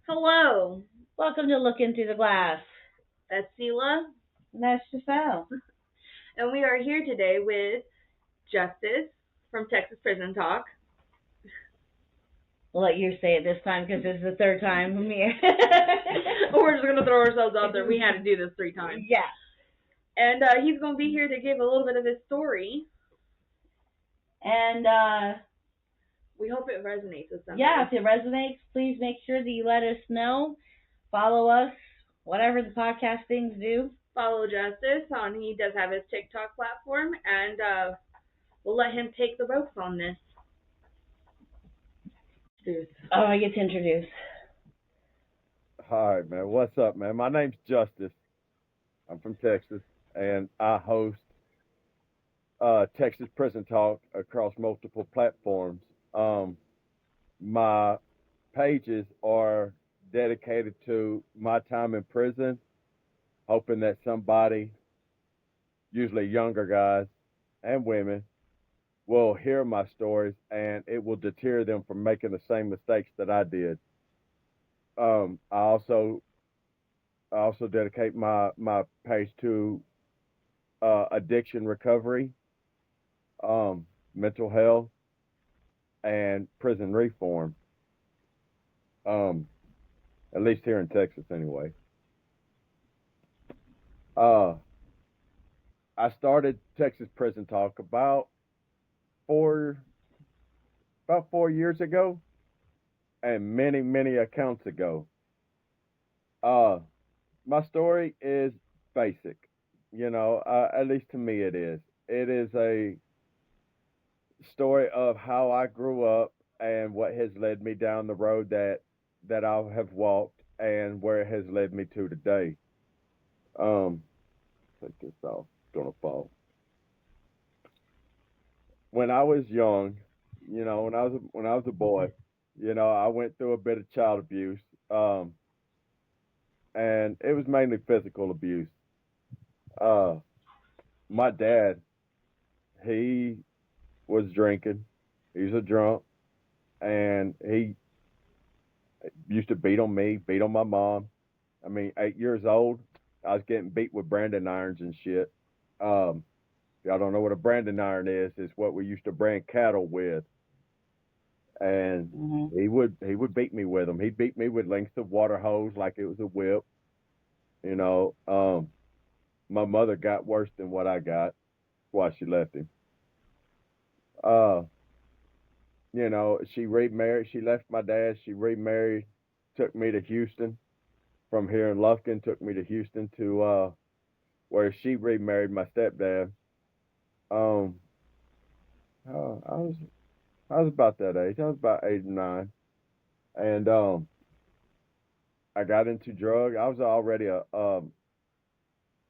Hello, Welcome to Look Into the Glass. that's Sela, That's Giselle. and we are here today with Justice from Texas Prison Talk. We'll let you say it this time because this is the third time from here. We're just going to throw ourselves out there. We had to do this 3 times. Yeah. And he's going to be here to give a little bit of his story. And We hope it resonates with somebody. yeah, if it resonates, please make sure that you let us know. Follow us, whatever the podcast things do. Follow Justice on. He does have his TikTok platform, and we'll let him take the ropes on this. Oh, I get to introduce. Hi, man. What's up, man? My name's Justice. I'm from Texas, and I host Texas Prison Talk across multiple platforms. My pages are dedicated to my time in prison, hoping that somebody, usually younger guys and women, will hear my stories and it will deter them from making the same mistakes that I did. Um, I also I also dedicate my page to addiction recovery, mental health, and prison reform. Um, at least here in Texas, anyway. Uh, I started Texas Prison Talk four about 4 years ago, and many accounts ago. Uh, my story is basic, at least to me it is. It is a story of how I grew up and what has led me down the road that I have walked and where it has led me to today. Um, take this off. It's gonna fall. When I was young, when I was a boy, I went through a bit of child abuse, um, and it was mainly physical abuse. Uh, my dad, he was drinking. He's a drunk, and he used to beat on me, beat on my mom. I mean, 8 years old, I was getting beat with branding irons and shit. Y'all don't know what a branding iron is. It's what we used to brand cattle with. And Mm-hmm. he would beat me with them. He beat me with lengths of water hose like it was a whip. You know, my mother got worse than what I got. That's why she left him. Uh, she remarried. She left my dad. She remarried, took me to Houston from here in Lufkin. Took me to Houston to where she remarried my stepdad. Um, I was about that age. I was about 8 or 9, and I got into drug. I was already a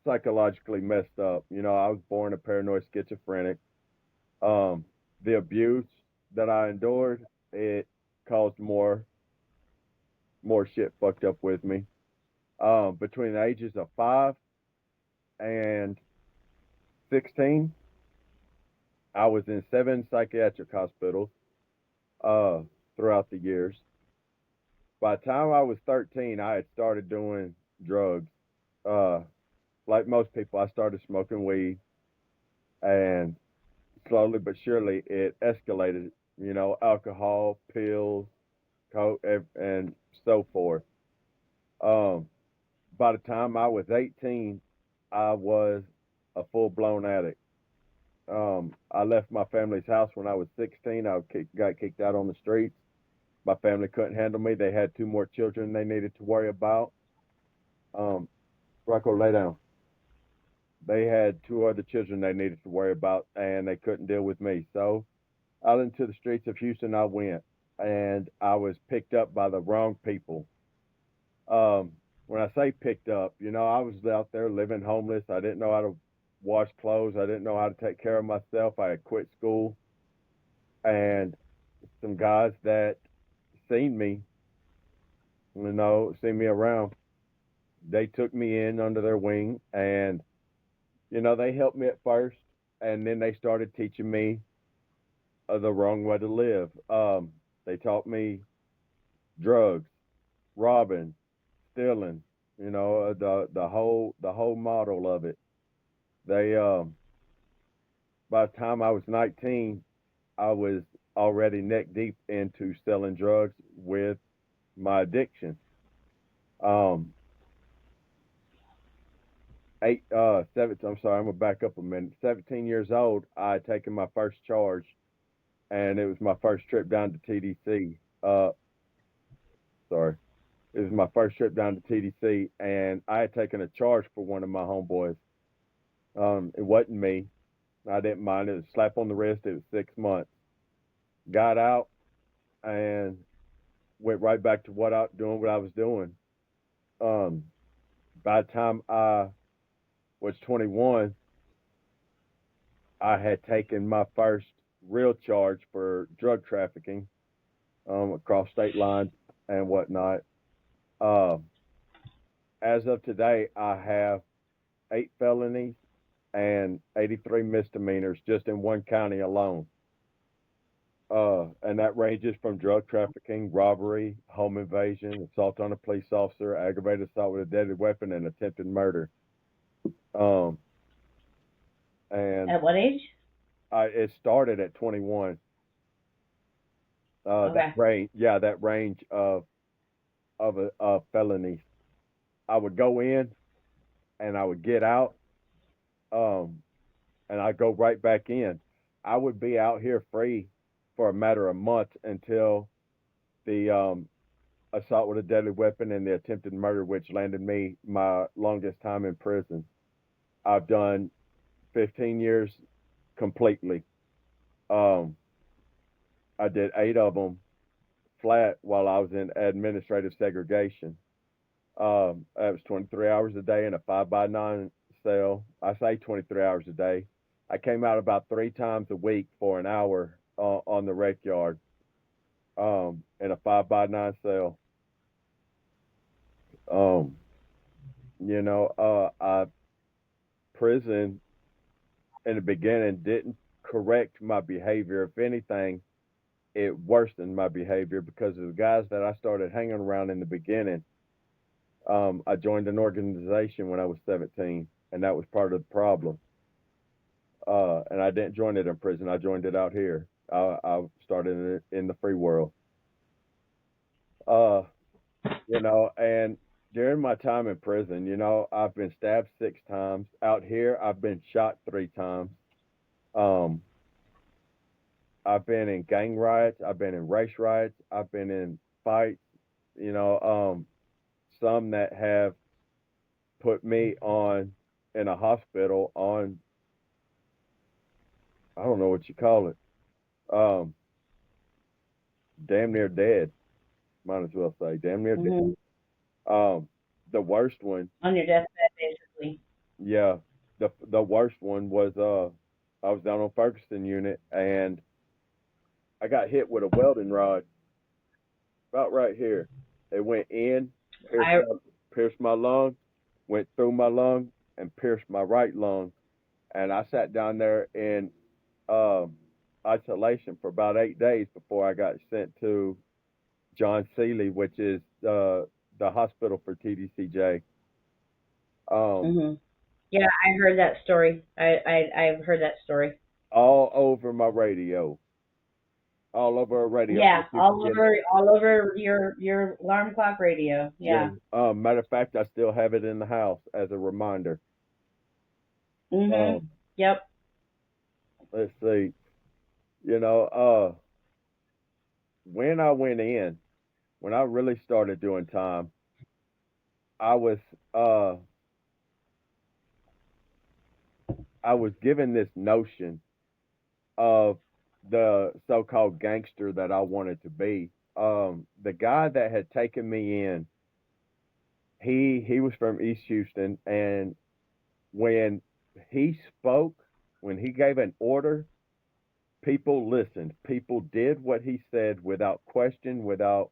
psychologically messed up. I was born a paranoid schizophrenic. Um, the abuse that I endured, it caused more shit fucked up with me. Between the ages of 5 and 16, I was in 7 psychiatric hospitals uh, throughout the years. By the time I was 13, I had started doing drugs. Uh, like most people, I started smoking weed, and slowly but surely it escalated. Alcohol, pills, coke, and so forth. Um, by the time I was 18, I was a full blown addict. I left my family's house when I was 16. Got kicked out on the streets. My family couldn't handle me. They had 2 more children they needed to worry about. Um, Rocco, lay down. They had 2 other children they needed to worry about, and they couldn't deal with me. So out into the streets of Houston I went, and I was picked up by the wrong people. Um, when I say picked up, I was out there living homeless. I didn't know how to wash clothes. I didn't know how to take care of myself. I had quit school, and some guys that seen me, seen me around, they took me in under their wing, and they helped me at first, and then they started teaching me the wrong way to live. They taught me drugs, robbing, stealing. You know, the whole model of it. They by the time I was 19, I was already neck deep into selling drugs with my addiction. Um, seven. I'm sorry, I'm gonna back up a minute. 17 years old, I had taken my first charge, and it was my first trip down to TDC. Sorry, it was my first trip down to TDC, and I had taken a charge for one of my homeboys. It wasn't me. I didn't mind. It was a slap on the wrist. It was 6 months. Got out and went right back to doing what I was doing. Um, by the time I was 21, I had taken my first real charge for drug trafficking across state lines and whatnot. Uh, as of today, I have 8 felonies and 83 misdemeanors just in one county alone. And that ranges from drug trafficking, robbery, home invasion, assault on a police officer, aggravated assault with a deadly weapon, and attempted murder. Um, and At what age? it started at 21. Okay. That range of felonies. I would go in and I would get out, um, and I'd go right back in. I would be out here free for a matter of months until the assault with a deadly weapon and the attempted murder, which landed me my longest time in prison. I've done 15 years completely. Um, I did 8 of them flat while I was in administrative segregation. That was 23 hours a day in a 5 by 9 cell. I say 23 hours a day. I came out about 3 times a week for an hour on the rec yard in a 5 by 9 cell. Um, prison in the beginning didn't correct my behavior. If anything, it worsened my behavior because of the guys that I started hanging around in the beginning. I joined an organization when I was 17, and that was part of the problem. And I didn't join it in prison. I joined it out here. I started it in the free world. Uh, and during my time in prison, I've been stabbed 6 times. Out here, I've been shot 3 times. Um, I've been in gang riots. I've been in race riots. I've been in fights. You know, some that have put me on in a hospital on, I don't know what you call it, um, damn near dead. Might as well say damn near dead. Hmm. The worst one, On your deathbed, basically. yeah, the worst one was I was down on Ferguson unit and I got hit with a welding rod about right here. It went in, I pierced my lung, went through my lung, and pierced my right lung. And I sat down there in um, isolation for about 8 days before I got sent to John Seeley, which is the hospital for TDCJ. Um, hmm Yeah, I heard that story. I've heard that story. all over my radio, all over a radio. Yeah, You can get it. all over your alarm clock radio. Yeah. Yeah. Matter of fact, I still have it in the house as a reminder. Mhm. Um, Yep. let's see. You know, when I went in, when I really started doing time, I was uh I was given this notion of the so-called gangster that I wanted to be. The guy that had taken me in, he was from East Houston, and when he spoke, when he gave an order, people listened. People did what he said without question, without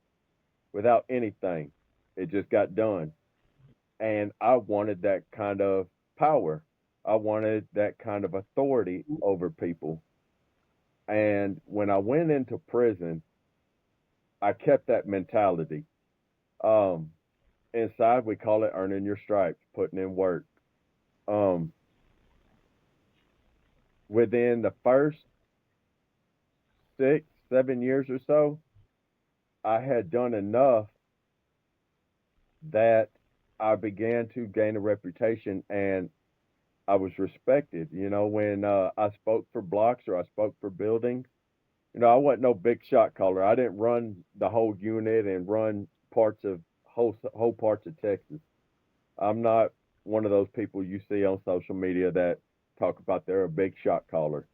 anything. It just got done. And I wanted that kind of power. I wanted that kind of authority over people. And when I went into prison, I kept that mentality. Um, Inside, we call it earning your stripes, putting in work. Um, Within the first 6, 7 years or so, I had done enough that I began to gain a reputation and I was respected. When I spoke for blocks or I spoke for buildings, I wasn't no big shot caller. I didn't run the whole unit and run parts of whole parts of Texas. I'm not one of those people you see on social media that talk about they're a big shot caller.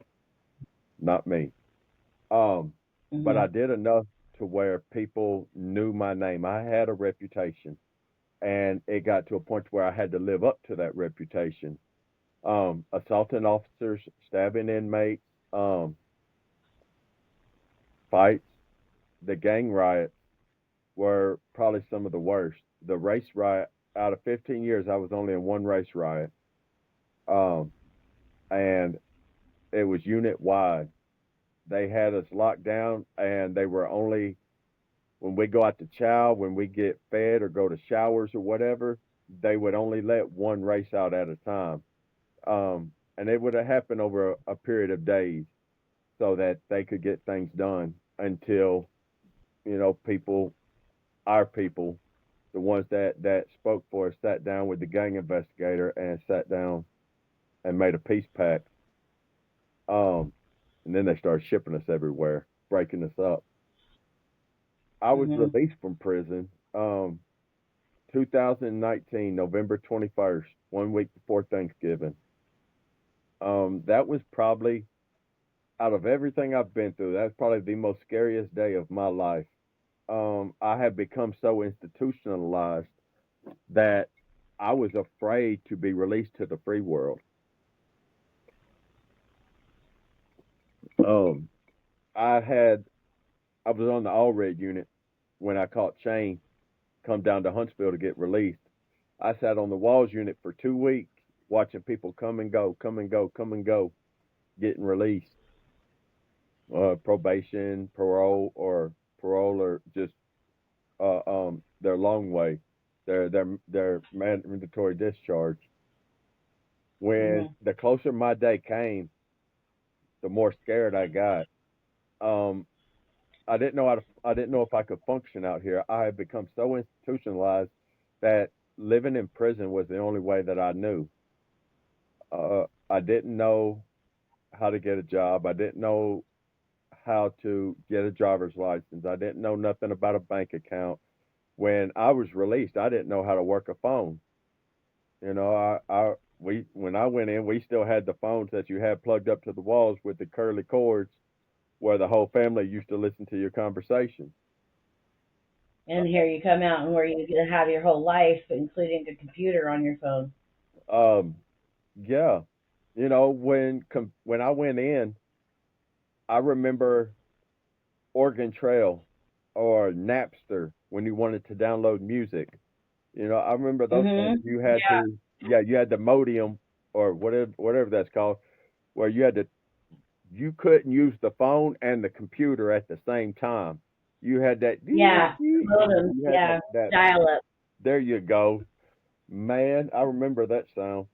Not me. Um, but Mhm. I did enough to where people knew my name. I had a reputation, and it got to a point where I had to live up to that reputation. Assaulting officers, stabbing inmates, um, fights, the gang riots were probably some of the worst. The race riot, out of 15 years, I was only in one race riot, um, and it was unit wide. They had us locked down, and they were only when we go out to chow, when we get fed or go to showers or whatever, they would only let one race out at a time. And it would have happened over a period of days so that they could get things done until, people, our people, the ones that spoke for us, sat down with the gang investigator and sat down and made a peace pact. Um, and then they started shipping us everywhere, breaking us up. I was Mhm. released from prison 2019, November 21st, 1 week before Thanksgiving. That was probably, out of everything I've been through, that's probably the most scariest day of my life. I had become so institutionalized that I was afraid to be released to the free world. Um, I had, I was on the all red unit when I caught Shane come down to Huntsville to get released. I sat on the walls unit for 2 weeks watching people come and go, come and go, come and go, getting released. Probation, parole, or just their long way, their mandatory discharge. When Mhm. the closer my day came, the more scared I got. Um, I didn't know if I could function out here. I had become so institutionalized that living in prison was the only way that I knew. I didn't know how to get a job. I didn't know how to get a driver's license. I didn't know nothing about a bank account. When I was released, I didn't know how to work a phone. We when I went in, we still had the phones that you had plugged up to the walls with the curly cords, where the whole family used to listen to your conversation. And here you come out and where you get to have your whole life, including a computer on your phone. Um, yeah, when I went in, I remember Oregon Trail or Napster when you wanted to download music. I remember those things. Mhm. You had Yeah. to, yeah, you had the modem or whatever that's called, where you couldn't use the phone and the computer at the same time. You had that, Yeah. Modem. you had Yeah. that. Dial up. There you go, man. I remember that sound.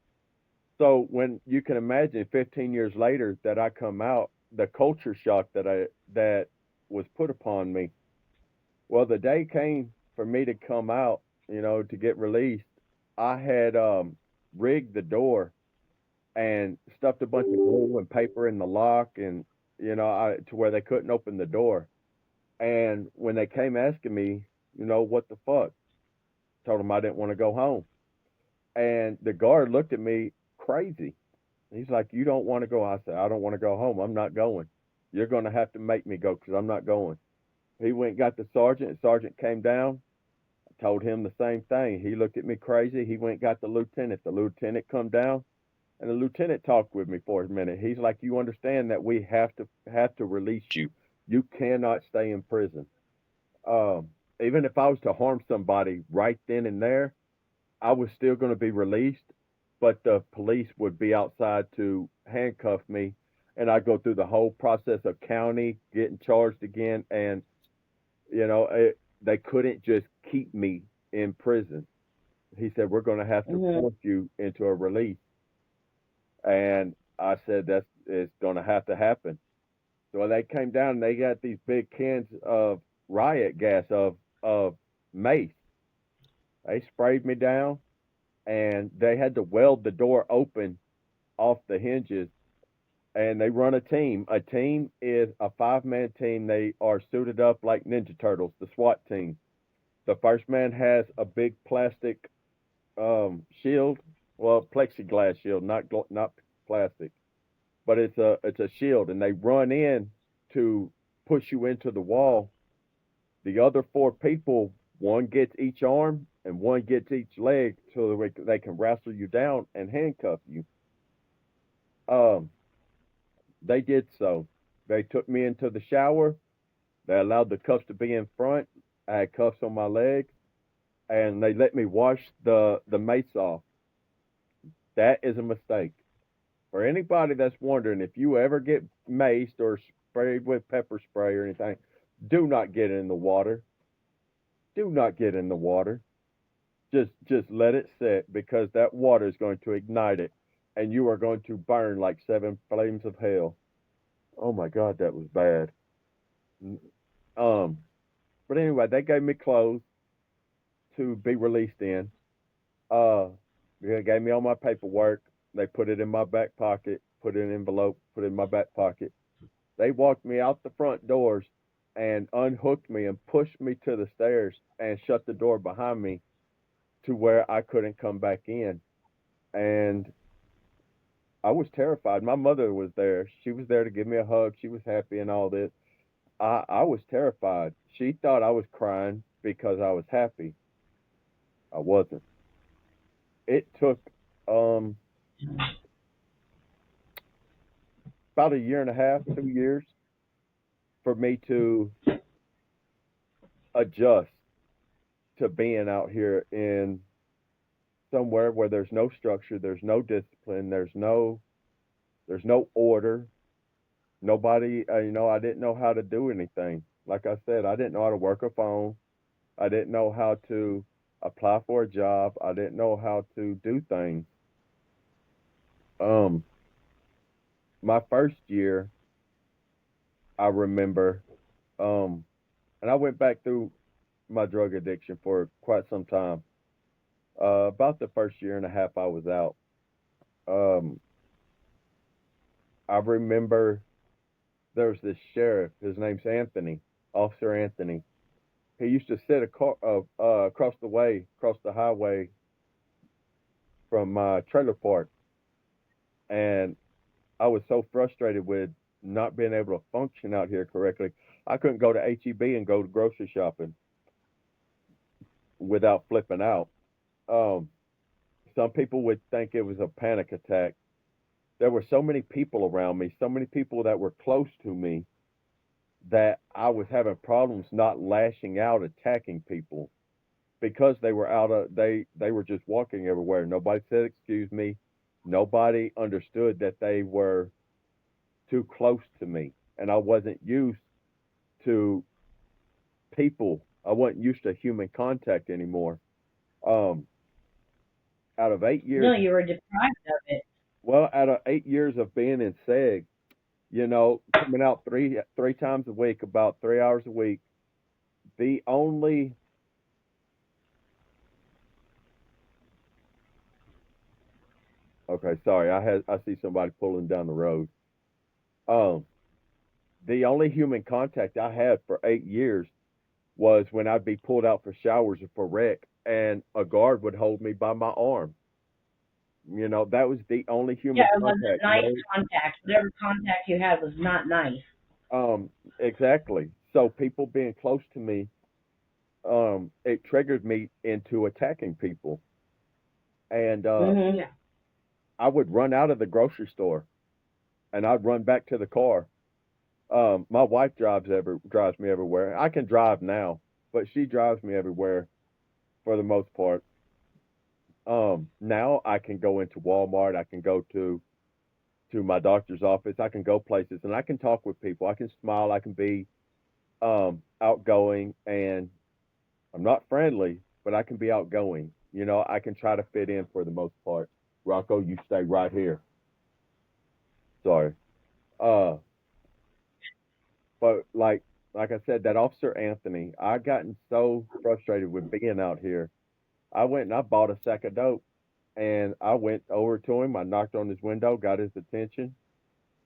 So when you can imagine 15 years later that I come out, the culture shock that was put upon me. Well, the day came for me to come out, to get released. I had rigged the door and stuffed a bunch of glue and paper in the lock, and to where they couldn't open the door. And when they came asking me, what the fuck, told them I didn't want to go home. And the guard looked at me crazy. He's like, "You don't want to go?" I said, "I don't want to go home. I'm not going. You're going to have to make me go because I'm not going." He went and got the sergeant. The sergeant came down. I told him the same thing. He looked at me crazy. He went and got the lieutenant. The lieutenant come down. And the lieutenant talked with me for a minute. He's like, "You understand that we have to release you. You cannot stay in prison. Even if I was to harm somebody right then and there, I was still going to be released, but the police would be outside to handcuff me, and I'd go through the whole process of county getting charged again, and They couldn't just keep me in prison. He said, we're going to have to Mhm. force you into a release. And I said, that's it's going to have to happen. So they came down and they got these big cans of riot gas of mace. They sprayed me down and they had to weld the door open off the hinges, and they run a team. A team is a 5-man team. They are suited up like Ninja Turtles, the SWAT team. The first man has a big plastic shield, well, plexiglass shield, not plastic, but it's a shield, and they run in to push you into the wall. The other 4 people, one gets each arm and one gets each leg, so that they can wrestle you down and handcuff you. Um, they did so. They took me into the shower. They allowed the cuffs to be in front. I had cuffs on my legs, and they let me wash the mace off. That is a mistake. For anybody that's wondering, if you ever get maced or sprayed with pepper spray or anything, do not get in the water. Do not get in the water. Just let it sit, because that water is going to ignite it, and you are going to burn like 7 flames of hell. Oh my God, that was bad. Um, but anyway, they gave me clothes to be released in. Uh, they gave me all my paperwork. They put it in my back pocket, put it in an envelope, put it in my back pocket. They walked me out the front doors and unhooked me and pushed me to the stairs and shut the door behind me to where I couldn't come back in. And I was terrified. My mother was there. She was there to give me a hug. She was happy and all this. I was terrified. She thought I was crying because I was happy. I wasn't. It took um about a year and a half, 2 years for me to adjust to being out here in somewhere where there's no structure, there's no discipline, there's no order. Nobody, I didn't know how to do anything. Like I said, I didn't know how to work a phone. I didn't know how to apply for a job. I didn't know how to do things. Um, my first year, I remember, um, and I went back through my drug addiction for quite some time. About the first year and a half I was out, um, I remember there was this sheriff. His name's Anthony, Officer Anthony. He used to sit across the way, across the highway from my trailer park, and I was so frustrated with not being able to function out here correctly. I couldn't go to HEB and go to grocery shopping without flipping out. Um, some people would think it was a panic attack. There were so many people around me, so many people that were close to me, that I was having problems not lashing out, attacking people, because they were just walking everywhere. Nobody said excuse me. Nobody understood that they were too close to me, and I wasn't used to people. I wasn't used to human contact anymore. Um, out of 8 years, No, you were deprived of it. well, out of 8 years of being in SEG, coming out three times a week, about 3 hours a week, the only okay, sorry, I see somebody pulling down the road. Um, the only human contact I had for 8 years was when I'd be pulled out for showers or for rec, and a guard would hold me by my arm. That was the only Yeah, human it wasn't contact. nice No, contact. Whatever contact you had was not nice. exactly. So people being close to me, it triggered me into attacking people, and Mhm. Yeah. I would run out of the grocery store and I'd run back to the car. My wife drives me everywhere. I can drive now, but she drives me everywhere for the most part. Now I can go into Walmart. I can go to my doctor's office. I can go places and I can talk with people. I can smile. outgoing, and I'm not friendly, but I can be outgoing. You know, I can try to fit in for the most part. Rocco, you stay right here. Sorry. Uh, but like I said, that Officer Anthony, I gotten so frustrated with being out here. I went and I bought a sack of dope, and I went over to him. I knocked on his window, got his attention,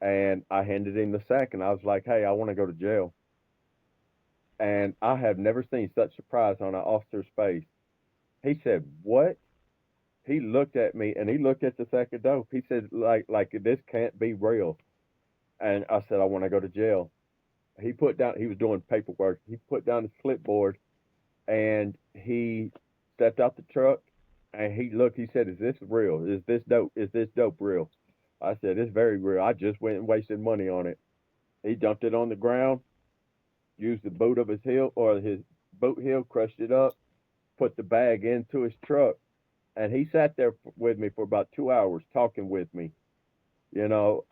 and I handed him the sack, and I was like, "Hey, I want to go to jail." And I have never seen such surprise on an officer's face. He said, "What?" He looked at me and he looked at the sack of dope. He said, like this can't be real." And I said, "I want to go to jail." He put down. He was doing paperwork. He put down his clipboard and he stepped out the truck and he looked. He said, "Is this real? Is this dope? Is this dope real?" I said, "It's very real. I just went and wasted money on it." He dumped it on the ground, used the boot of his heel or his boot heel, crushed it up, put the bag into his truck, and he sat there with me for about 2 hours talking with me. You know,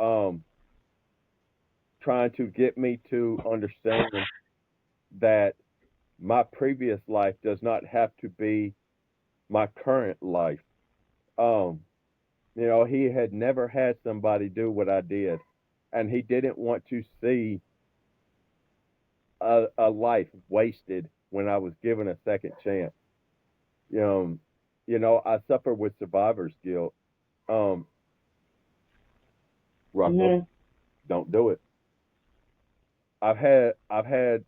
trying to get me to understand that my previous life does not have to be my current life. Um, you know, he had never had somebody do what I did, and he didn't want to see a life wasted when I was given a second chance. Um, you know, I suffer with survivor's guilt. Um, Rocco, Mhm. don't do it. I've had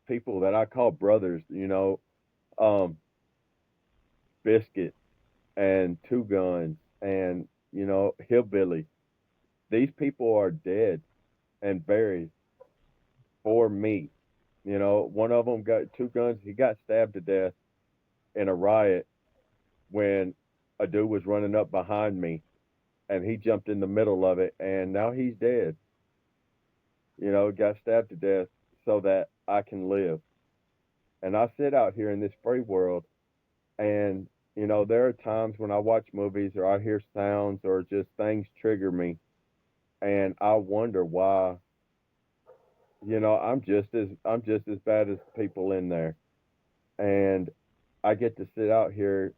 people that I call brothers, you know, um, Biscuit and Two Guns and you know Hillbilly. These people are dead and buried for me. You know, one of them got Two Guns. He got stabbed to death in a riot when a dude was running up behind me, and he jumped in the middle of it, and now he's dead. You know, got stabbed to death so that I can live. And I sit out here in this free world, and you know, there are times when I watch movies or I hear sounds or just things trigger me, and I wonder why. You know, I'm just as bad as people in there, and I get to sit out here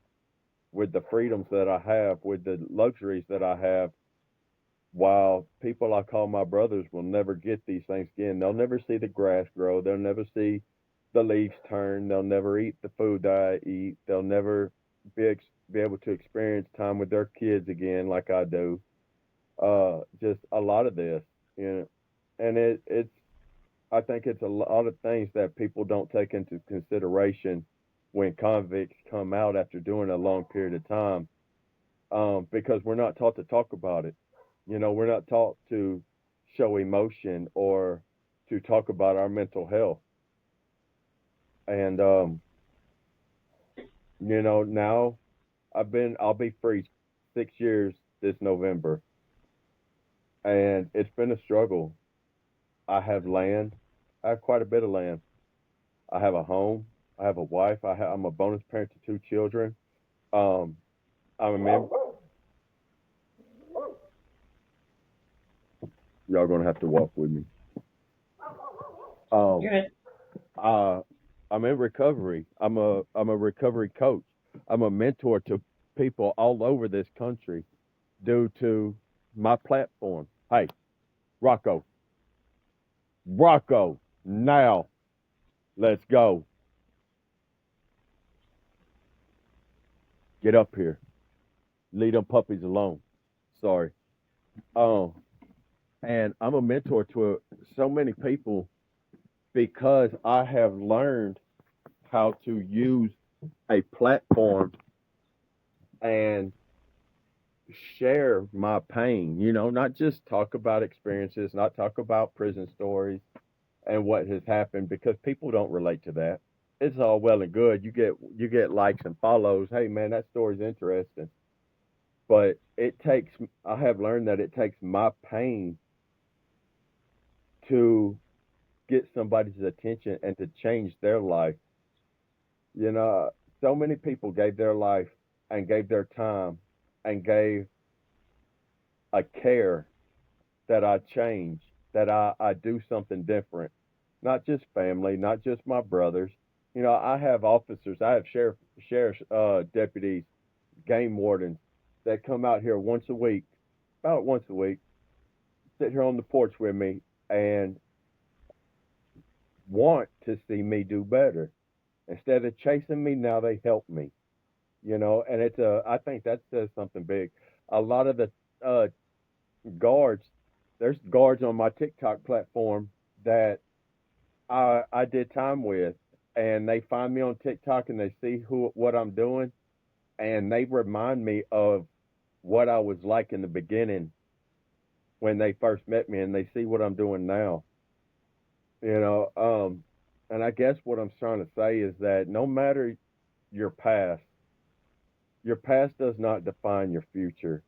with the freedoms that I have, with the luxuries that I have, while people I call my brothers will never get these things again. They'll never see the grass grow. They'll never see the leaves turn. They'll never eat the food that I eat. They'll never be able to experience time with their kids again like I do. Just a lot of this, you know, and it's I think it's a lot of things that people don't take into consideration when convicts come out after doing a long period of time, because we're not taught to talk about it. You know, we're not taught to show emotion or to talk about our mental health. And you know, now I'll be free 6 years this November, and it's been a struggle. I have land. I have quite a bit of land. I have a home. I have a wife. I'm a bonus parent to two children. Um, I'm a member. Y'all gonna have to walk with me. Um, You're good. uh, I'm in recovery. I'm a recovery coach. I'm a mentor to people all over this country due to my platform. Hey, Rocco, Rocco, now let's go. Get up here. Leave them puppies alone. Sorry. Um, and I'm a mentor to so many people because I have learned how to use a platform and share my pain, you know, not just talk about experiences, not talk about prison stories and what has happened because people don't relate to that. It's all well and good. You get likes and follows. Hey man, that story's interesting. But it takes I have learned that it takes my pain to get somebody's attention and to change their life. You know, so many people gave their life and gave their time and gave a care that I change, that I do something different. not just family, not just my brothers. You know, I have officers, I have sheriff's deputies, game wardens that come out here once a week, about once a week, sit here on the porch with me and want to see me do better. Instead of chasing me, now they help me. You know, and I think that says something big. A lot of the uh, guards, there's guards on my TikTok platform that I did time with, and they find me on TikTok and they see what I'm doing, and they remind me of what I was like in the beginning when they first met me, and they see what I'm doing now. You know, and I guess what I'm trying to say is that no matter your past, your past does not define your future.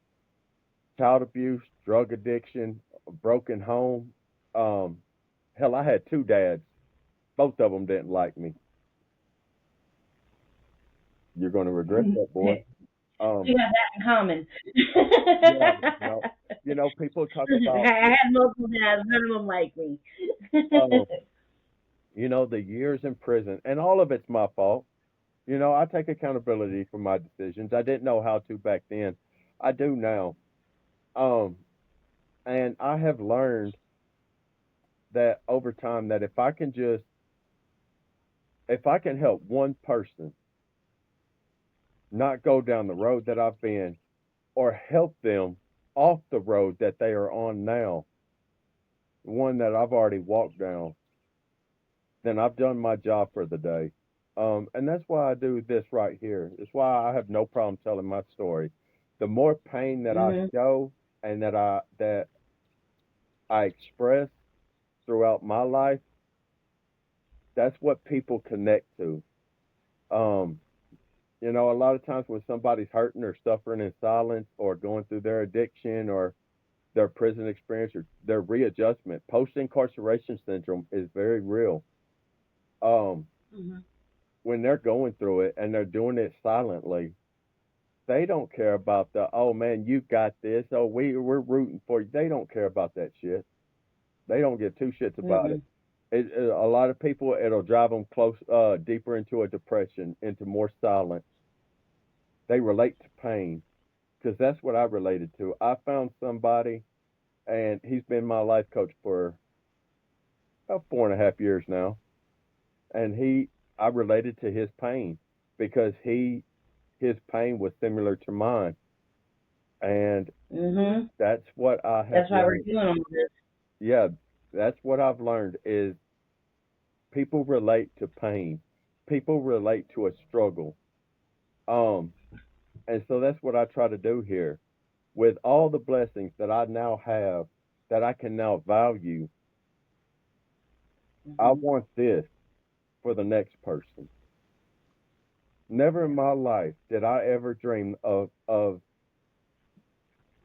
Child abuse, drug addiction, a broken home. Um, Hell, I had two dads. Both of them didn't like me. You're going to regret that, boy. We Um, have that in common. yeah, people talk about, I had multiple dads, none of them like me. um, the years in prison, and all of it's my fault. I take accountability for my decisions. I didn't know how to back then. I do now. Um, and I have learned that over time that if I can help one person not go down the road that I've been, or help them off the road that they are on now, one that I've already walked down, then I've done my job for the day. And that's why I do this right here. It's why I have no problem telling my story. The more pain that I Mhm. show and that I express throughout my life, that's what people connect to. Um, a lot of times when somebody's hurting or suffering in silence or going through their addiction or their prison experience or their readjustment, post incarceration syndrome is very real. Um, Mhm. when they're going through it and they're doing it silently, they don't care about oh man, you got this. Oh, we're rooting for you. They don't care about that shit. They don't give two shits about it. Mm-mm. A lot of people, it'll drive them deeper into a depression, into more silence. They relate to pain because that's what I related to. I found somebody, and he's been my life coach for about 4.5 years now, and I related to his pain because his pain was similar to mine, and Mhm. that's what I have That's why we're learned. doing all this. Yeah, that's what I've learned is people relate to pain. People relate to a struggle. Um, and so that's what I try to do here. With all the blessings that I now have, that I can now value, I Mhm. want this for the next person. Never in my life did I ever dream of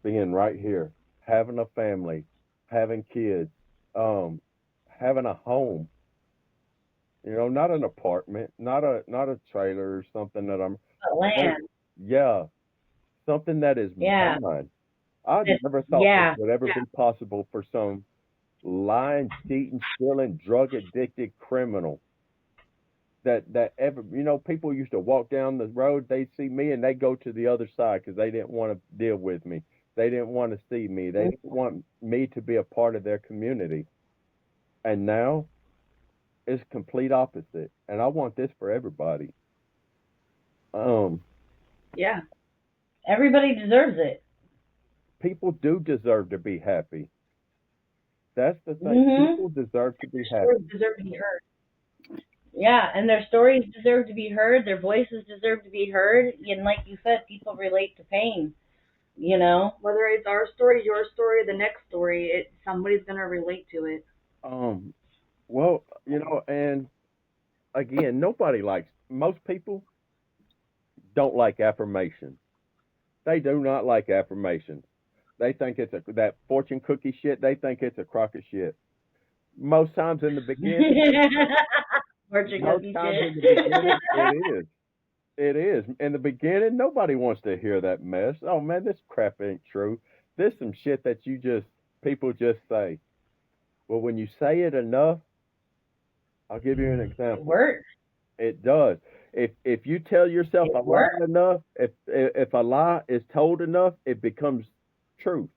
being right here, having a family, having kids, um, having a home. Not an apartment, not a trailer or something that I'm. The Like, land. yeah, something that is Yeah. mine. I This, never thought this yeah. would ever Yeah. be possible for some lying, cheating, stealing, drug addicted criminal that ever. People used to walk down the road, they'd see me and they go to the other side because they didn't want to deal with me. They didn't want to see me. They Mhm. didn't want me to be a part of their community. And now it's complete opposite. And I want this for everybody. Um, Yeah. Everybody deserves it. People do deserve to be happy. That's the thing. Mhm. People deserve to be Stories happy. deserve to be heard. Yeah, and their stories deserve to be heard. Their voices deserve to be heard. And like you said, people relate to pain. You know. Whether it's our story, your story, the next story, somebody's gonna relate to it. Um, well, and again, most people don't like affirmation. They do not like affirmations. They think it's that fortune cookie shit. They think it's a crock of shit. Most times in the beginning, Fortune most cookie times in the shit. beginning, it is. It is. In the beginning, nobody wants to hear that mess. Oh man, this crap ain't true. This some shit that people just say. Well, when you say it enough, I'll give you an It example. works. It does. If you tell yourself It a lie works. enough, if a lie is told enough, it becomes truth.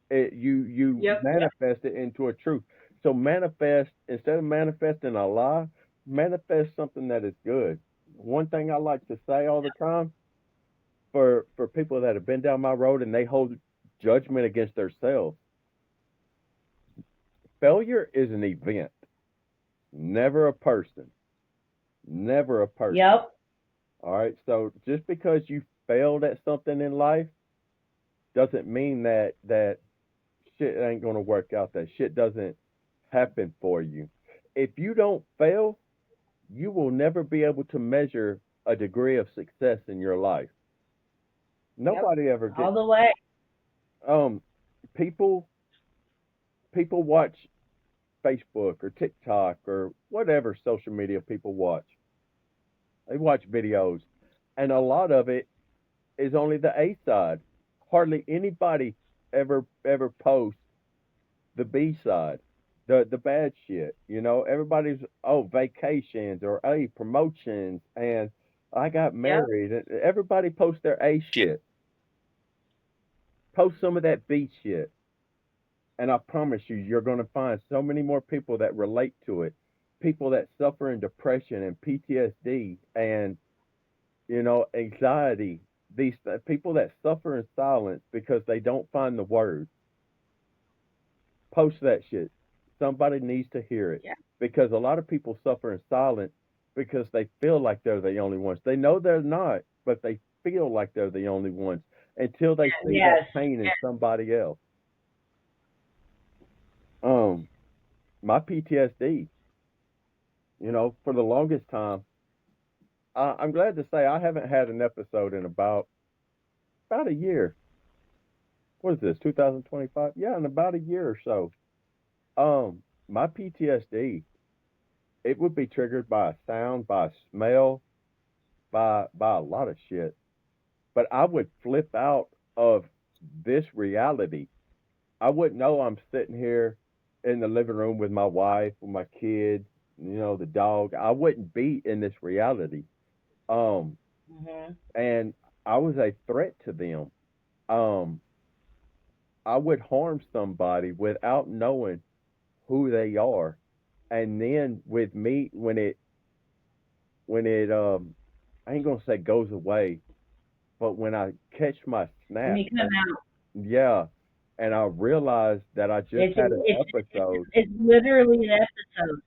You Yep. manifest it into a truth. So manifest, instead of manifesting a lie, manifest something that is good. One thing I like to say all the time for people that have been down my road and they hold judgment against themselves, failure is an event, never a person. Never a person. Yep. All right. So just because you failed at something in life doesn't mean that shit ain't gonna work out. That shit doesn't happen for you. If you don't fail, you will never be able to measure a degree of success in your life. Yep. Nobody ever All gets the way. um people people watch Facebook or TikTok or whatever social media people watch. They watch videos and a lot of it is only the A side. Hardly anybody ever posts the B side, the bad shit. You know, everybody's vacations or promotions and I got Yep. married. Everybody posts their A shit. Post some of that B shit, and I promise you, you're going to find so many more people that relate to it. People that suffer in depression and PTSD and anxiety. These people that suffer in silence because they don't find the words. Post that shit. Somebody needs to hear it Yeah. because a lot of people suffer in silence because they feel like they're the only ones. They know they're not, but they feel like they're the only ones until they see that Yes. pain in somebody else. Um, my PTSD, for the longest time, I'm glad to say I haven't had an episode in about a year. What is this? 2025? Yeah, in about a year or so. My PTSD, it would be triggered by a sound, by a smell, by a lot of shit. But I would flip out of this reality. I wouldn't know I'm sitting here in the living room with my wife, with my kids, the dog. I wouldn't be in this reality. Um, Mhm. and I was a threat to them. Um, I would harm somebody without knowing who they are. And then with me, when it I ain't gonna say goes away, but when I catch my When snap, you come out, yeah, and I realize that I just it's had an it's it's episode. it's literally an episode.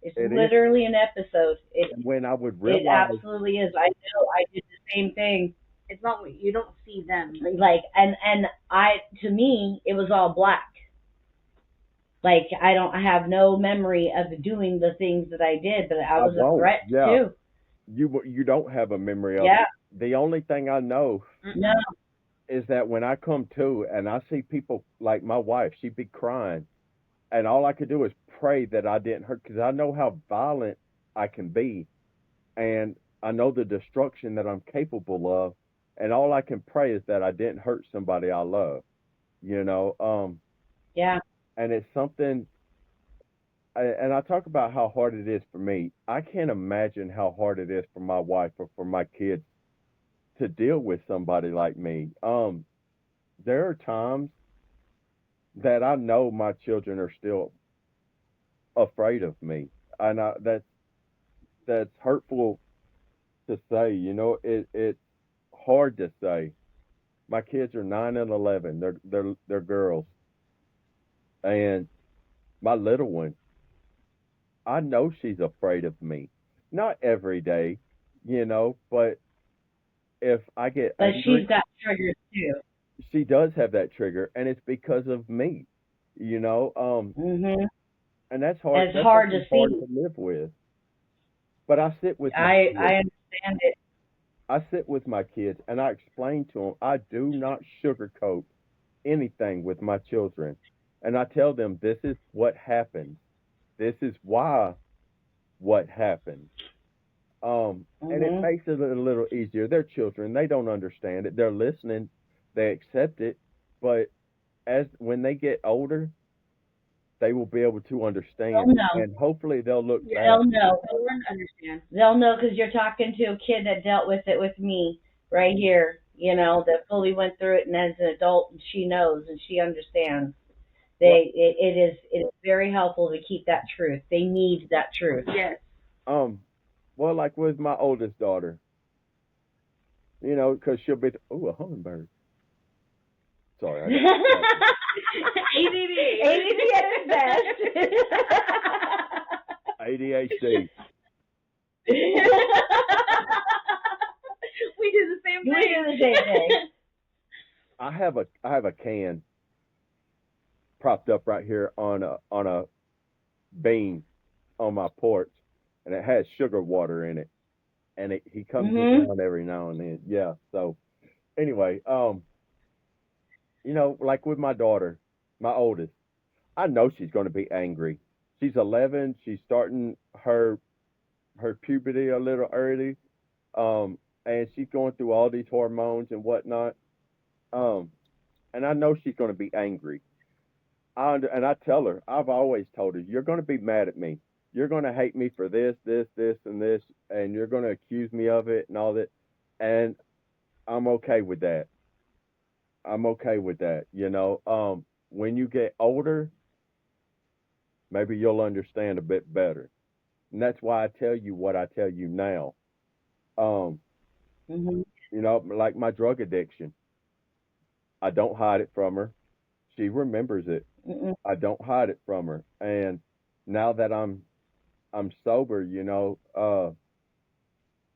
It's It is literally an episode. and when I would It realize, absolutely is. I know. I did the same thing. It's not you don't see them. Like, and I, to me, it was all black. Like, I have no memory of doing the things that I did, but I I was a won't. threat Yeah, too. you don't have a memory of Yeah. it. The only thing I know No. Mm-mm. is that when I come to and I see people like my wife, she'd be crying, and all I could do is pray that I didn't hurt because I know how violent I can be, and I know the destruction that I'm capable of, and all I can pray is that I didn't hurt somebody I love, you know. Yeah. And it's something, and I talk about how hard it is for me. I can't imagine how hard it is for my wife or for my kids to deal with somebody like me. There are times that I know my children are still afraid of me, and that's hurtful to say. It's hard to say. My kids are 9 and 11. They're girls, and my little one, I know she's afraid of me. Not every day, but if I get But angry, she's got triggers too. she does have that trigger, and it's because of me. You know, um, Mhm. and that's hard. It's That's hard something to hard see. to live with. But I sit with my I kids. understand it. I sit with my kids, and I explain to them. I do not sugarcoat anything with my children, and I tell them this is what happened. This is why what happened. And it Mhm. makes it a little easier. They're children; they don't understand it. They're listening, they accept it, but as when they get older, they will be able to They'll understand, know. and hopefully they'll look Yeah. back. They'll know. They'll learn to understand. They'll know because you're talking to a kid that dealt with it with me right here. You know, that fully went through it, and as an adult, and she knows and she understands. Well, It is very helpful to keep that truth. They need that truth. Yes. well, like with my oldest daughter, you know, because she'll be, oh, a hummingbird. Sorry, I got ADD. ADD at its best. ADHD. We do the same We thing. do the same thing. I have a can propped up right here on a beam on my porch, and it has sugar water in it, and he comes Mhm. down every now and then. Yeah. So anyway, you know, like with my daughter, my oldest, I know she's going to be angry. She's 11. She's starting her puberty a little early, and she's going through all these hormones and whatnot. Um, and I know she's going to be angry. And I tell her, I've always told her, you're going to be mad at me. You're going to hate me for this, this, this, and this, and you're going to accuse me of it and all that. And I'm okay with that. I'm okay with that. You know, when you get older, maybe you'll understand a bit better. And that's why I tell you what I tell you now. Um, Mhm. you know, like my drug addiction, I don't hide it from her. She remembers it. Mm-mm. I don't hide it from her. And now that I'm sober, you know,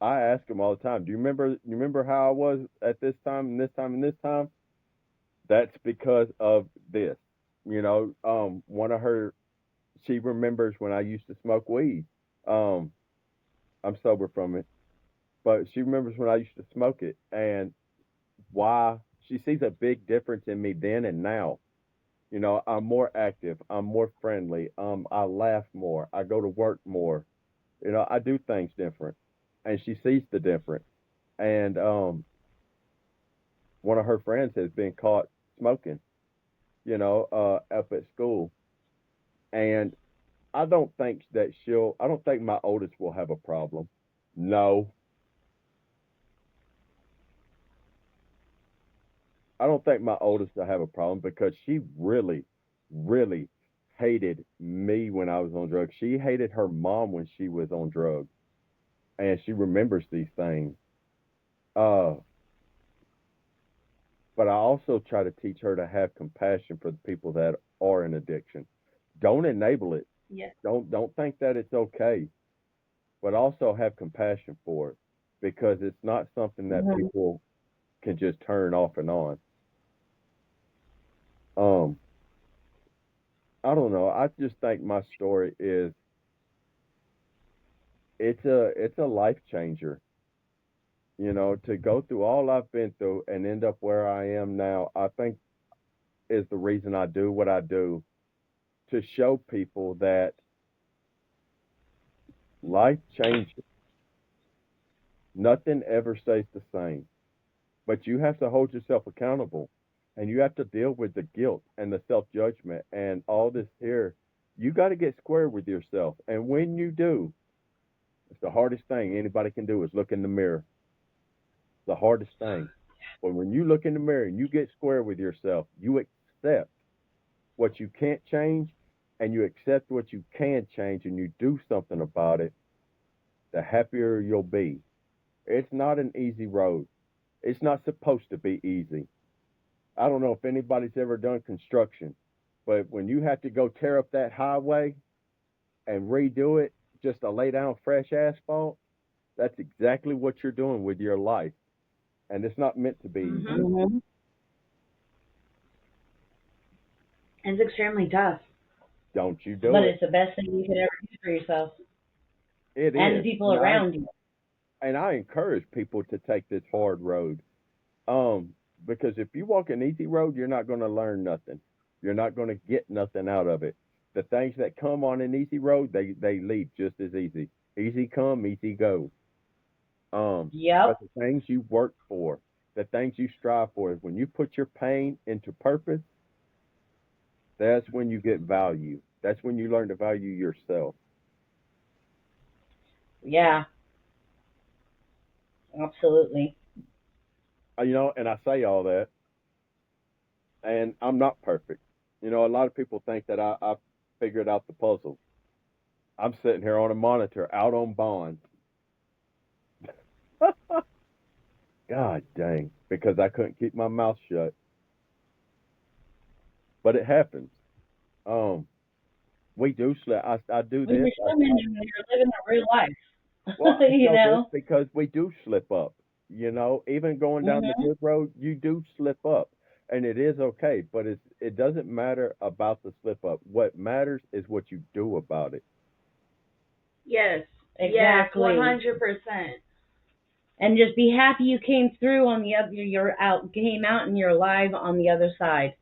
I ask them all the time, do you remember how I was at this time and this time and this time? That's because of this. You know, one of her she remembers when I used to smoke weed. Um, I'm sober from it, but she remembers when I used to smoke it and why she sees a big difference in me then and now. You know, I'm more active, I'm more friendly, I laugh more, I go to work more. You know, I do things different, and she sees the difference. And one of her friends has been caught smoking, you know, up at school, and I don't think my oldest will have a problem. No, I don't think my oldest will have a problem because she really, really hated me when I was on drugs. She hated her mom when she was on drugs, and she remembers these things. Uh, but I also try to teach her to have compassion for the people that are in addiction. Don't enable it. Yes. Don't think that it's okay, but also have compassion for it because it's not something that Mhm. people can just turn off and on. Um, I don't know. I just think my story is it's a life changer. You know, to go through all I've been through and end up where I am now, I think is the reason I do what I do to show people that life changes. Nothing ever stays the same. But you have to hold yourself accountable and you have to deal with the guilt and the self judgment and all this here. You got to get square with yourself. And when you do, it's the hardest thing anybody can do is look in the mirror. It's the hardest thing. But when you look in the mirror and you get square with yourself, you accept what you can't change and you accept what you can change and you do something about it, the happier you'll be. It's not an easy road. It's not supposed to be easy. I don't know if anybody's ever done construction, but when you have to go tear up that highway and redo it just to lay down fresh asphalt, that's exactly what you're doing with your life. And it's not meant to be easy. Mhm. Mhm. It's extremely tough. Don't you do But it. it's the best thing you could ever do for yourself It and the is. people around you. And I encourage people to take this hard road. Because if you walk an easy road, you're not going to learn nothing. You're not going to get nothing out of it. The things that come on an easy road, they leave just as easy. Easy come, easy go. But Yep. the things you work for, the things you strive for, when you put your pain into purpose, that's when you get value. That's when you learn to value yourself. Yeah, absolutely. And I say all that, and I'm not perfect. A lot of people think that I figured out the puzzle. I'm sitting here on a monitor, out on bond. God dang, because I couldn't keep my mouth shut. But it happens. Um, we do slip. I do When this. you're swimming and you're living a real life, Well, I you know this know. because we do slip up. Even going down the Mhm. good road, you do slip up, and it is okay. But it doesn't matter about the slip up. What matters is what you do about it. Yes. Yes, Exactly. 100%. And just be happy you came through on the other. You're out, came out, and you're alive on the other side.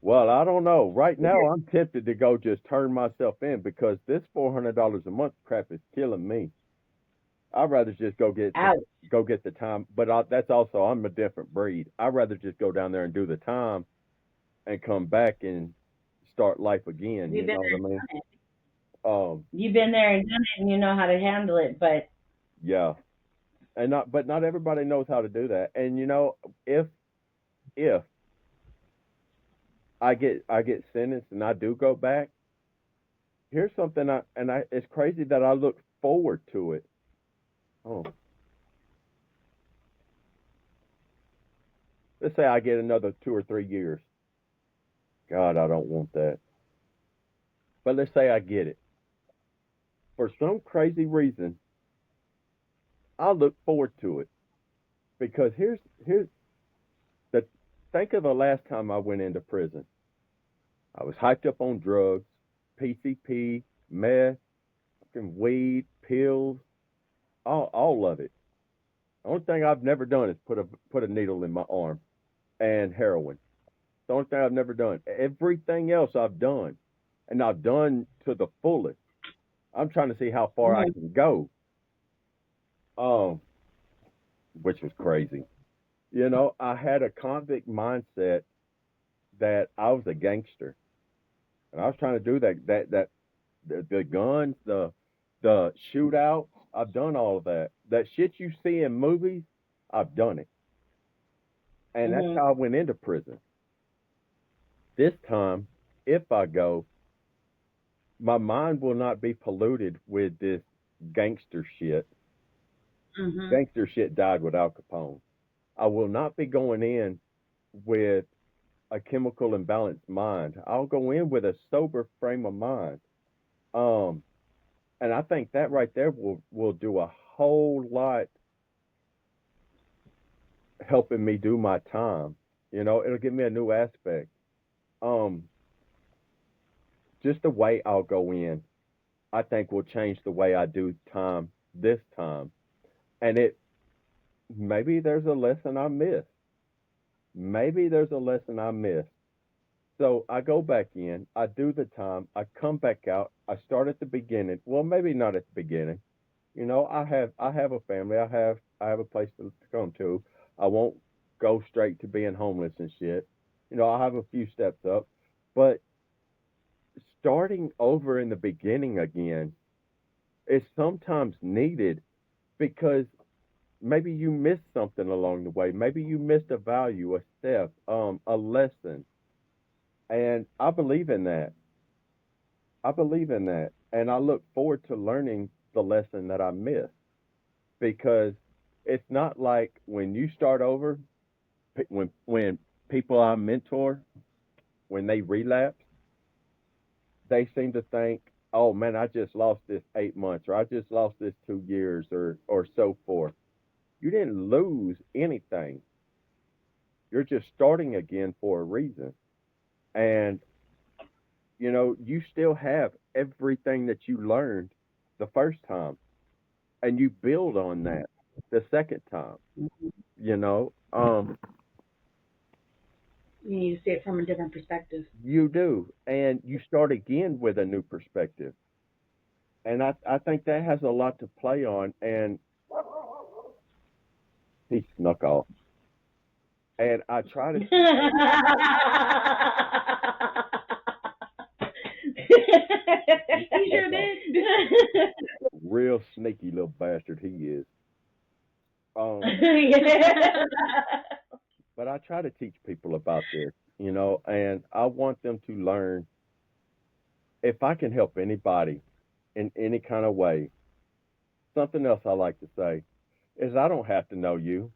Well, I don't know. Right now, I'm tempted to go just turn myself in because this $400 a month crap is killing me. I'd rather just Out. go get the time. But that's also I'm a different breed. I'd rather just go down there and do the time and come back and start life again. You've You been know what I there and mean? done it. Um, You've been there and done it, and you know how to handle it. But yeah, and not everybody knows how to do that. And if I get sentenced and I do go back, here's something it's crazy that I look forward to it. Oh, let's say I get another 2 or 3 years. God, I don't want that. But let's say I get it. For some crazy reason, I look forward to it because here's the think of the last time I went into prison. I was hyped up on drugs, PCP, meth, fucking weed, pills, all of it. The only thing I've never done is put a needle in my arm and heroin. The only thing I've never done. Everything else I've done, and I've done to the fullest. I'm trying to see how far I mhm. can go. Um, which was crazy. I had a convict mindset that I was a gangster, and I was trying to do that the guns, the shootouts. I've done all of that. That shit you see in movies, I've done it, and that's Mhm. how I went into prison. This time, if I go, my mind will not be polluted with this gangster shit. Mhm. Gangster shit died with Al Capone. I will not be going in with a chemical imbalanced mind. I'll go in with a sober frame of mind. Um, and I think that right there will do a whole lot helping me do my time. It'll give me a new aspect. Um, just the way I'll go in, I think will change the way I do time this time. And it maybe there's a lesson I missed. Maybe there's a lesson I missed. So I go back in, I do the time, I come back out, I start at the beginning. Well, maybe not at the beginning. I have a family. I have a place to come to. I won't go straight to being homeless and shit. I have a few steps up, but starting over in the beginning again is sometimes needed because maybe you missed something along the way. Maybe you missed a value, a step, a lesson. And I believe in that. I believe in that. And I look forward to learning the lesson that I missed because it's not like when you start over, when people I mentor, when they relapse, they seem to think, oh man, I just lost this 8 months or I just lost this 2 years or so forth. You didn't lose anything. You're just starting again for a reason. And you still have everything that you learned the first time and you build on that the second time, you know. You need to see it from a different perspective. You do. And you start again with a new perspective. And I think that has a lot to play on and he snuck off. And I try to He sure did. Real sneaky little bastard he is. Yeah. But I try to teach people about this, and I want them to learn. If I can help anybody in any kind of way, something else I like to say is I don't have to know you.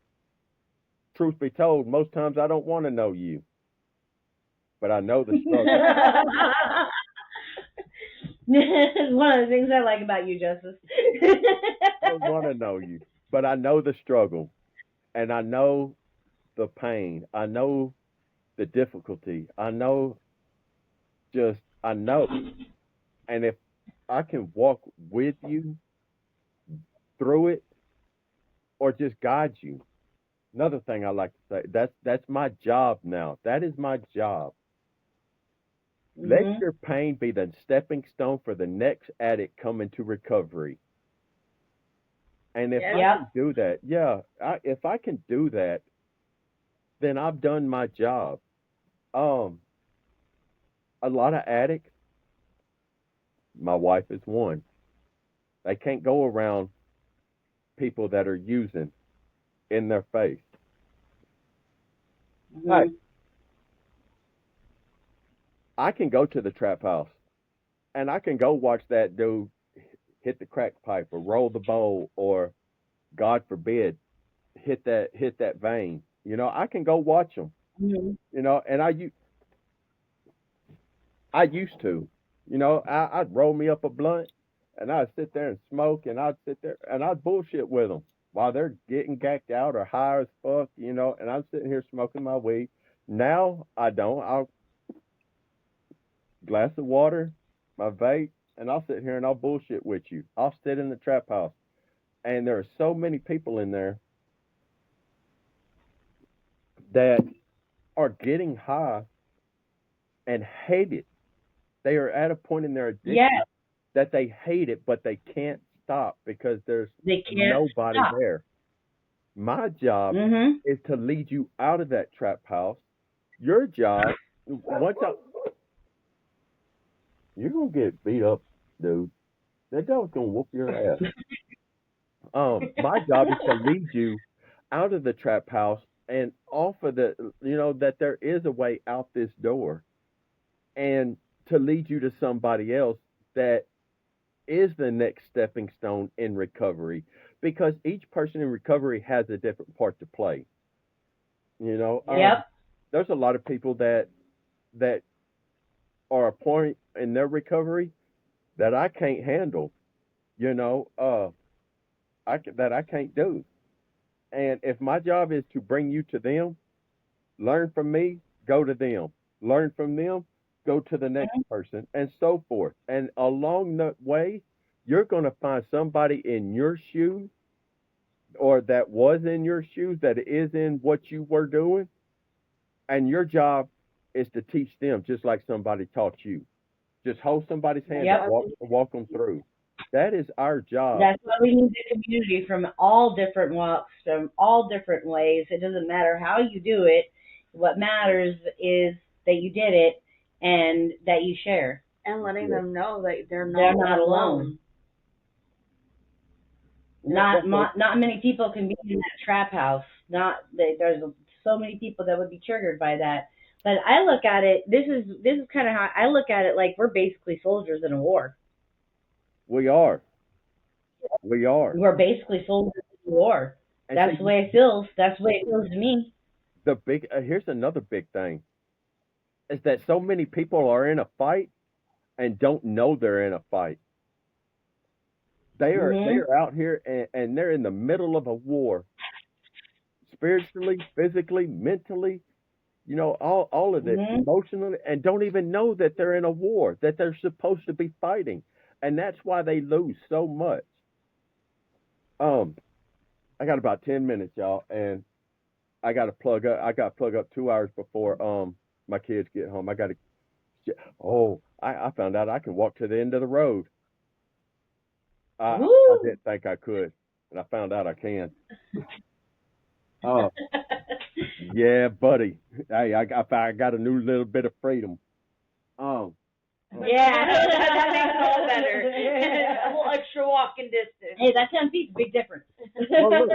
Truth be told, most times I don't want to know you, but I know the struggle. It's one of the things I like about you, Justice. I don't want to know you, but I know the struggle, and I know the pain. I know the difficulty. I know. And if I can walk with you through it or just guide you. Another thing I like to say, that's my job now. That is my job. Let Mhm. your pain be the stepping stone for the next addict coming to recovery. And if I Yeah. can do that, yeah, if I can do that, then I've done my job. Um, a lot of addicts, my wife is one. They can't go around people that are using in their face. Hey, Mhm. I can go to the trap house and I can go watch that dude hit the crack pipe or roll the bowl or God forbid hit that vein. I can go watch them. Mhm. And I used to. I'd roll me up a blunt and I'd sit there and smoke and I'd sit there and I'd bullshit with them while they're getting gacked out or high as fuck, and I'm sitting here smoking my weed. Now I don't. I'll glass of water, my vape, and I'll sit here and I'll bullshit with you. I'll sit in the trap house. And there are so many people in there that are getting high and hate it. They are at a point in their Yeah, addiction that they hate it, but they can't stop because there's they can't nobody stop. there. My job Mhm. is to lead you out of that trap house. Your job, once I, you're gonna get beat up, dude. That dog's gonna whoop your ass. My job is to lead you out of the trap house and off of that there is a way out this door, and to lead you to somebody else that is the next stepping stone in recovery, because each person in recovery has a different part to play. You know, Yeah. Yep. there's a lot of people that are a point in their recovery that I can't handle. You know, that I can't do. And if my job is to bring you to them, learn from me, go to them. Learn from them, go to the next person, and so forth. And along the way, you're going to find somebody in your shoes or that was in your shoes that is in what you were doing. And your job is to teach them just like somebody taught you. Just hold somebody's hand Yep. and walk them through. That is our job. That's why we need the community from all different walks, from all different ways. It doesn't matter how you do it. What matters is that you did it and that you share. And letting them know that they're They're not not alone. alone. Yeah, Not many people can be in that trap house. There's so many people that would be triggered by that. But I look at it. This is kind of how I look at it. Like we're basically soldiers in a war. we are. We are. We're basically soldiers in a war. And That's see, the way it feels. That's the way it feels to me. here's another big thing is that so many people are in a fight and don't know they're in a fight. They Mhm. are out here and they're in the middle of a war, spiritually, physically, mentally, all of this, Mhm. emotionally, and don't even know that they're in a war, that they're supposed to be fighting. And that's why they lose so much. Um, I got about 10 minutes, y'all, and I got to plug up 2 hours before my kids get home. I got to. Oh, I found out I can walk to the end of the road. I Woo. didn't think I could, and I found out I can. Oh, yeah, buddy. Hey, I got a new little bit of freedom. Um, Yeah. That makes it all better. A little extra walking distance. Hey, that 10 feet's a big difference. Well, look.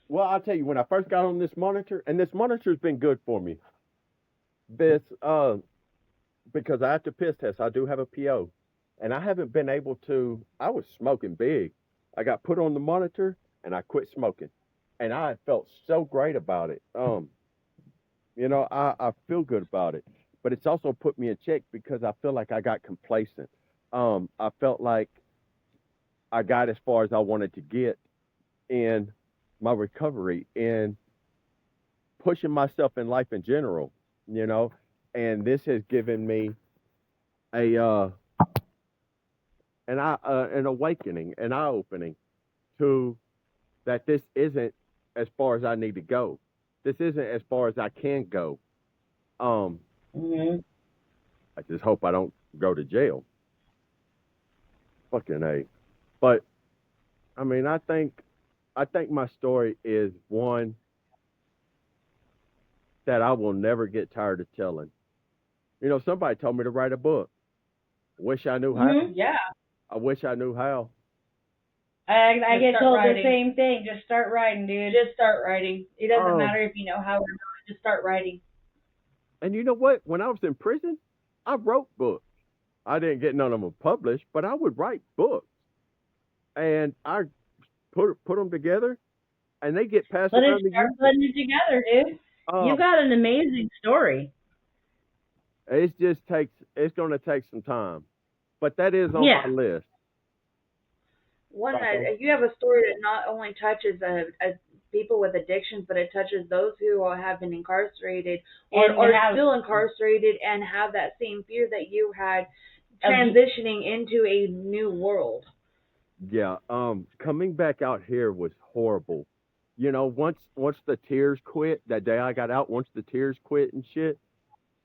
Well, I'll tell you, when I first got on this monitor, and this monitor's been good for me. This, because I have to piss test, I do have a PO, and I haven't been able to. I was smoking big. I got put on the monitor, and I quit smoking, and I felt so great about it. I feel good about it, but it's also put me in check because I feel like I got complacent. I felt like I got as far as I wanted to get in my recovery and pushing myself in life in general, and this has given me a an awakening, an eye opening to that this isn't as far as I need to go. This isn't as far as I can go. Mhm. I just hope I don't go to jail. Fucking A. But I mean, I think my story is one that I will never get tired of telling. Somebody told me to write a book. Wish I knew how. Mhm. Yeah. I wish I knew how. I Just get start told writing. the same thing. Just start writing, dude. Just start writing. It doesn't Um, matter if you know how or not. Just start writing. And you know what? When I was in prison, I wrote books. I didn't get none of them published, but I would write books, and I put them together, and they get passed Let around us the start youth. putting it together, dude. You got an amazing story. It's going to take some time, but that is on Yeah. my list. One Okay. that you have a story that not only touches people with addictions, but it touches those who have been incarcerated or And are have- still incarcerated and have that same fear that you had transitioning into a new world. Yeah. Coming back out here was horrible. Once the tears quit, that day I got out, once the tears quit and shit,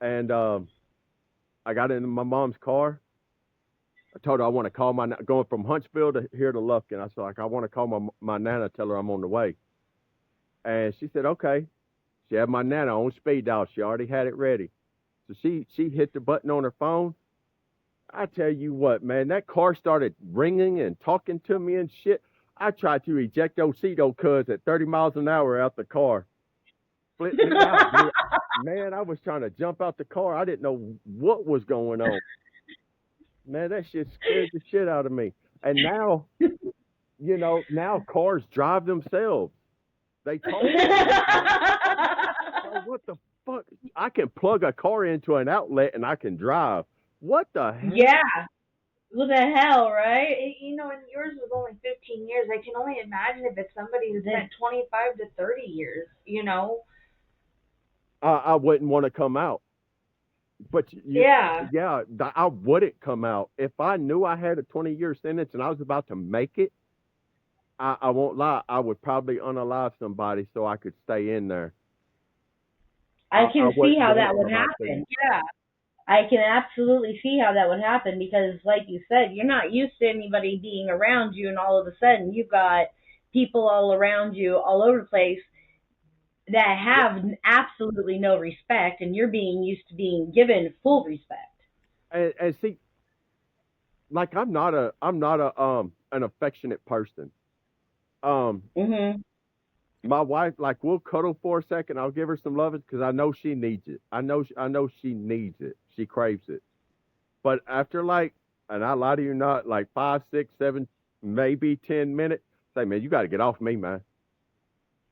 and I got into my mom's car. I told her I want to call going from Huntsville to here to Lufkin. I said, like, I want to call my nana, tell her I'm on the way. And she said, okay. She had my nana on speed dial. She already had it ready. So she hit the button on her phone. I tell you what, man, that car started ringing and talking to me and shit. I tried to eject those Cedo cuz at 30 miles an hour out the car. Flipped me out, dude. Man, I was trying to jump out the car. I didn't know what was going on. Man, that shit scared the shit out of me. And now, now cars drive themselves. They talk. So what the fuck? I can plug a car into an outlet and I can drive. What the hell? Yeah. What the hell, right? And yours was only 15 years. I can only imagine if it's somebody who spent 25 to 30 years, I wouldn't want to come out. But Yeah. I wouldn't come out. If I knew I had a 20-year sentence and I was about to make it, I won't lie, I would probably unalive somebody so I could stay in there. I can see wouldn't how want that to would come out happen. there. Yeah. I can absolutely see how that would happen because, like you said, you're not used to anybody being around you, and all of a sudden you've got people all around you, all over the place, that have absolutely no respect, and you're being used to being given full respect. And see, like I'm not an affectionate person. Mhm. My wife, like, we'll cuddle for a second. I'll give her some love because I know she needs it. I know she needs it. She craves it. But after and I lie to you not, like 5, 6, 7, maybe 10 minutes, say, man, you got to get off me, man.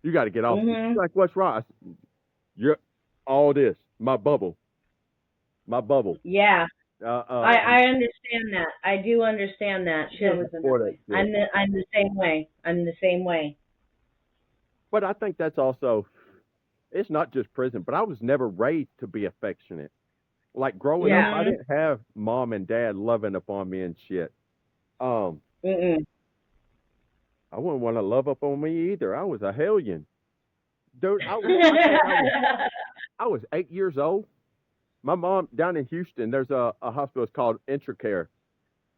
You got to get off me. She's like, what's wrong? I said, you're all this, my bubble. Yeah. I I'm understand that. I do understand that. 'Cause for that shit. I'm the same way. I'm the same way. But I think that's also, it's not just prison, but I was never raised to be affectionate. Like growing up, I didn't have mom and dad loving upon me and shit. Mm-mm. I wouldn't want to love up on me either. I was a hellion. Dude, I was 8 years old. My mom, down in Houston, there's a hospital, it's called Intracare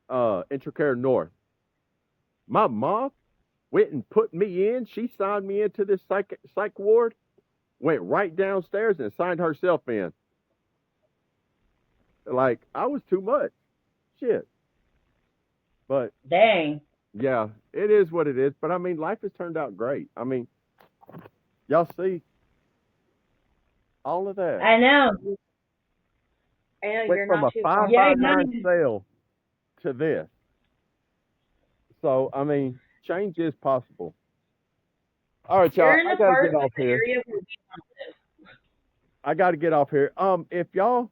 North. My mom went and put me in. She signed me into this psych ward, went right downstairs and signed herself in. Like I was too much. Shit. But Dang. yeah, it is what it is. But I mean, life has turned out great. I mean, y'all see all of that. I know. I know Went you're from not a too far. 559 sale to this. So I mean, change is possible. All right, y'all. You're in I a gotta part get of off the here. area where we want to live. I gotta get off here. If y'all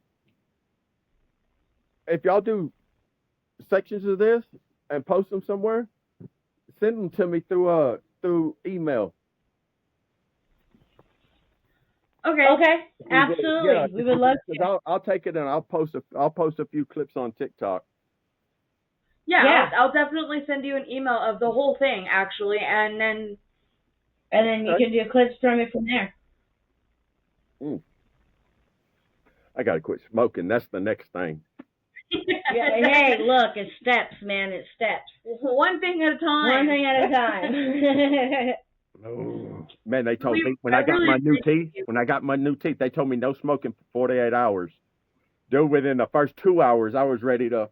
do sections of this and post them somewhere, send them to me through email. Okay. Absolutely. Yeah, We would love to. 'cause I'll take it and I'll post a few clips on TikTok. Yeah, Yeah. I'll definitely send you an email of the whole thing, actually, and then And then you Okay. can do clips from it from there. I gotta quit smoking. That's the next thing. Yeah, hey, look, it's steps, man. It's steps. one thing at a time. One thing at a time. Oh. Man, they told me when I I got really my new appreciate teeth. you. When I got my new teeth, they told me no smoking for 48 hours. Dude, within the first 2 hours, I was ready to.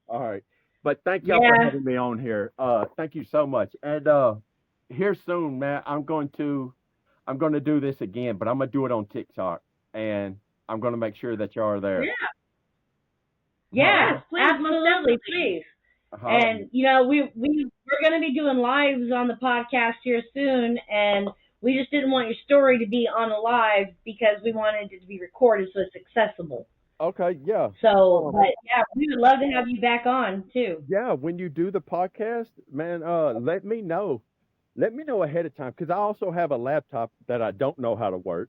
All right, but thank y'all for having me on here. Thank you so much. And here soon, man, I'm going to do this again, but I'm gonna do it on TikTok, and I'm gonna make sure that y'all are there. Yeah. Yeah, Yes, please, most absolutely, definitely. please. Holla at me. And you know, we're going to be doing lives on the podcast here soon, and we just didn't want your story to be on a live because we wanted it to be recorded so it's accessible. Okay, yeah. So, but yeah, we would love to have you back on too. Yeah, when you do the podcast, man, let me know. Let me know ahead of time because I also have a laptop that I don't know how to work.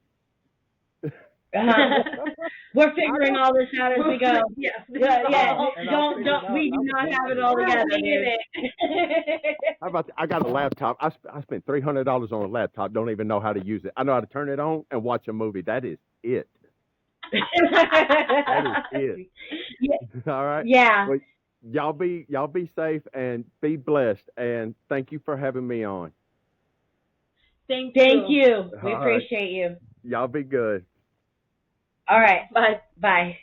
We're figuring all this out as we go. Yes. Yeah. And I'll Don't. figure it out. We do not have it all together. How about I got a laptop. I spent $300 on a laptop. Don't even know how to use it. I know how to turn it on and watch a movie. That is it. That is it. Yeah. All right. Yeah. Well, y'all be safe and be blessed. And thank you for having me on. Thank you. We All right. appreciate you. Y'all be good. All right. Bye. Bye.